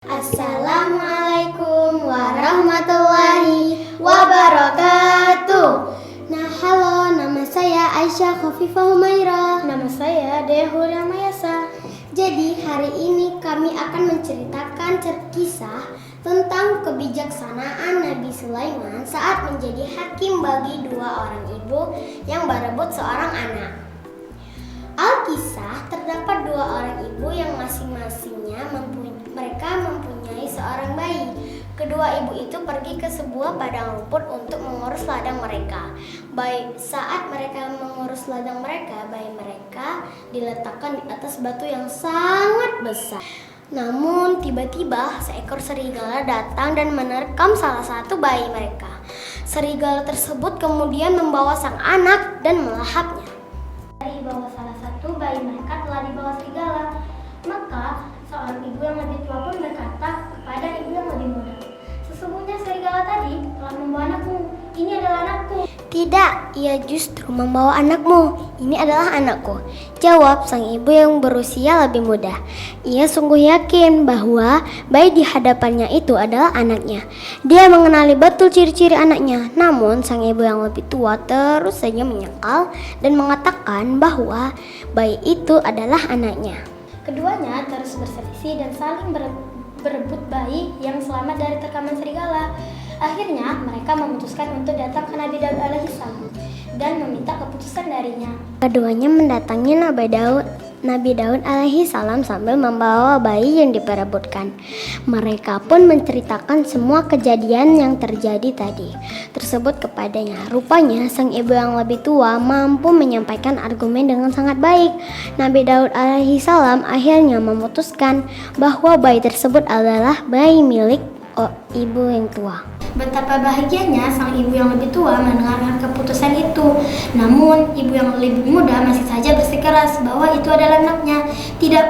Assalamualaikum warahmatullahi wabarakatuh. Nah, halo, nama saya Aisyah Khofifah Humaira. Nama saya Dea Hulia Mayasa. Jadi hari ini kami akan menceritakan kisah tentang kebijaksanaan Nabi Sulaiman saat menjadi hakim bagi dua orang ibu yang berebut seorang anak. Alkisah terdapat dua orang ibu yang masing-masingnya mempunyai seorang bayi. Kedua ibu itu pergi ke sebuah padang rumput untuk mengurus ladang mereka. Saat mereka mengurus ladang mereka, bayi mereka diletakkan di atas batu yang sangat besar. Namun tiba-tiba seekor serigala datang dan menerkam salah satu bayi mereka. Serigala tersebut kemudian membawa sang anak dan melahapnya. Dari bawah salah satu bayi mereka telah dibawa serigala. Maka seorang ibu yang lebih tua pun berkata kepada ibu yang lebih muda, "Sesungguhnya serigala tadi telah membawa anakmu. Ini adalah anakku." "Tidak, ia justru membawa anakmu. Ini adalah anakku," jawab sang ibu yang berusia lebih muda. Ia sungguh yakin bahwa bayi di hadapannya itu adalah anaknya. Dia mengenali betul ciri-ciri anaknya. Namun sang ibu yang lebih tua terus saja menyangkal dan mengatakan bahwa bayi itu adalah anaknya. Keduanya terus berselisih dan saling berebut bayi yang selamat dari terkaman serigala. Akhirnya mereka memutuskan untuk datang ke Nabi Daud alaihissalam dan meminta keputusan darinya. Keduanya mendatangi Nabi Daud alaihissalam sambil membawa bayi yang diperebutkan. Mereka pun menceritakan semua kejadian yang terjadi tersebut kepadanya. Rupanya sang ibu yang lebih tua mampu menyampaikan argumen dengan sangat baik. Nabi Daud alaihissalam akhirnya memutuskan bahwa bayi tersebut adalah bayi milik ibu yang tua. Betapa bahagianya sang ibu yang lebih tua mendengarkan keputusan itu. Namun ibu yang lebih muda masih saja bersikeras bahwa itu adalah anaknya. Tidak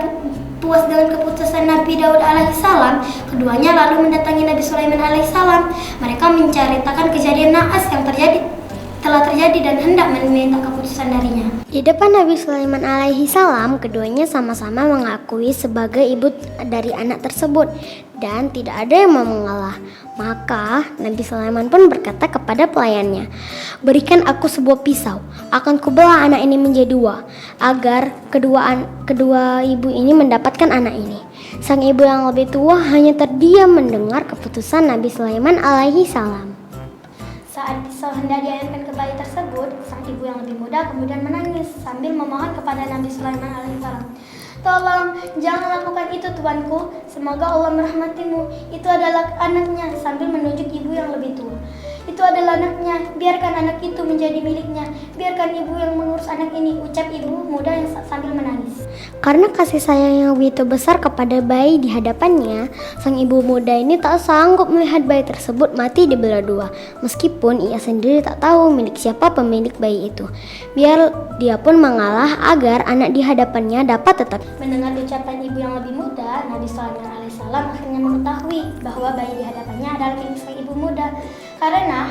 puas dengan keputusan Nabi Daud alaihissalam, keduanya lalu mendatangi Nabi Sulaiman alaihissalam. Mereka menceritakan kejadian naas yang telah terjadi dan hendak meminta keputusan darinya. Di depan Nabi Sulaiman alaihissalam, keduanya sama-sama mengakui sebagai ibu dari anak tersebut dan tidak ada yang mau mengalah. Maka Nabi Sulaiman pun berkata kepada pelayannya, "Berikan aku sebuah pisau, akan kubelah anak ini menjadi dua, agar kedua ibu ini mendapatkan anak ini." Sang ibu yang lebih tua hanya terdiam mendengar keputusan Nabi Sulaiman alaihissalam. Saat pisau hendak diayunkan ke bayi tersebut, sang ibu yang lebih muda kemudian menangis sambil memohon kepada Nabi Sulaiman alaihissalam, "Tolong, jangan lakukan itu tuanku. Semoga Allah merahmatimu. Itu adalah anaknya," sambil menunjuk ibu yang lebih tua. "Itu adalah anaknya. Biarkan anak itu menjadi miliknya. Biarkan ibu yang mengurus anak ini," ucap ibu muda yang sambil menangis. Karena kasih sayang yang begitu besar kepada bayi di hadapannya, sang ibu muda ini tak sanggup melihat bayi tersebut mati dibelah dua. Meskipun ia sendiri tak tahu milik siapa pemilik bayi itu. Biar dia pun mengalah agar anak di hadapannya dapat tetap. Mendengar ucapan ibu yang lebih muda, Nabi Sulaiman alaihissalam akhirnya mengetahui bahwa bayi di hadapannya adalah milik sang ibu muda. Karena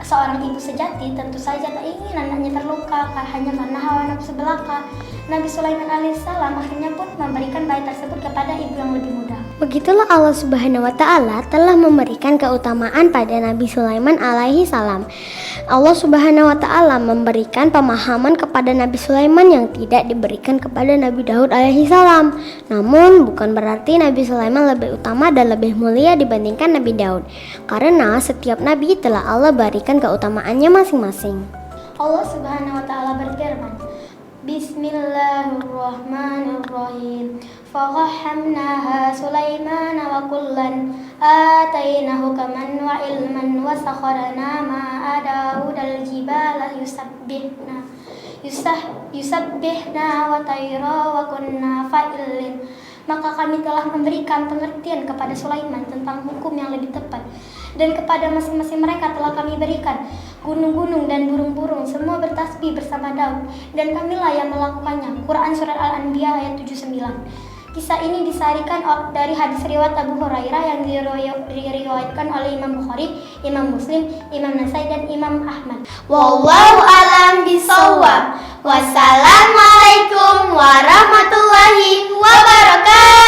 seorang ibu sejati tentu saja tak ingin anaknya terluka hanya karena hawa nafsu belaka. Nabi Sulaiman alaihissalam akhirnya pun memberikan bayi tersebut kepada ibu yang lebih muda. Begitulah Allah Subhanahu wa Ta'ala telah memberikan keutamaan pada Nabi Sulaiman alaihi salam. Allah Subhanahu wa Ta'ala memberikan pemahaman kepada Nabi Sulaiman yang tidak diberikan kepada Nabi Daud alaihi salam. Namun bukan berarti Nabi Sulaiman lebih utama dan lebih mulia dibandingkan Nabi Daud, karena setiap nabi telah Allah berikan keutamaannya masing-masing. Allah Subhanahu wa Ta'ala berfirman, "Bismillahirrahmanirrahim. Fahamnaha Sulaiman wa kullan atainahu kaman wa ilman wa sakharna ma'a Daud al-jibala yusabbihna wa tayra wa kunna fa'ilin." Maka kami telah memberikan pengertian kepada Sulaiman tentang hukum yang lebih tepat, dan kepada masing-masing mereka telah kami berikan gunung-gunung dan burung-burung semua bertasbih bersama Daud, dan kamilah yang melakukannya. Quran Surat Al-Anbiya ayat 79. Kisah ini disarikan dari hadis riwayat Abu Hurairah yang diriwayatkan oleh Imam Bukhari, Imam Muslim, Imam Nasai, dan Imam Ahmad. Wallahu a'lam bishawab. Wassalamualaikum warahmatullahi wabarakatuh.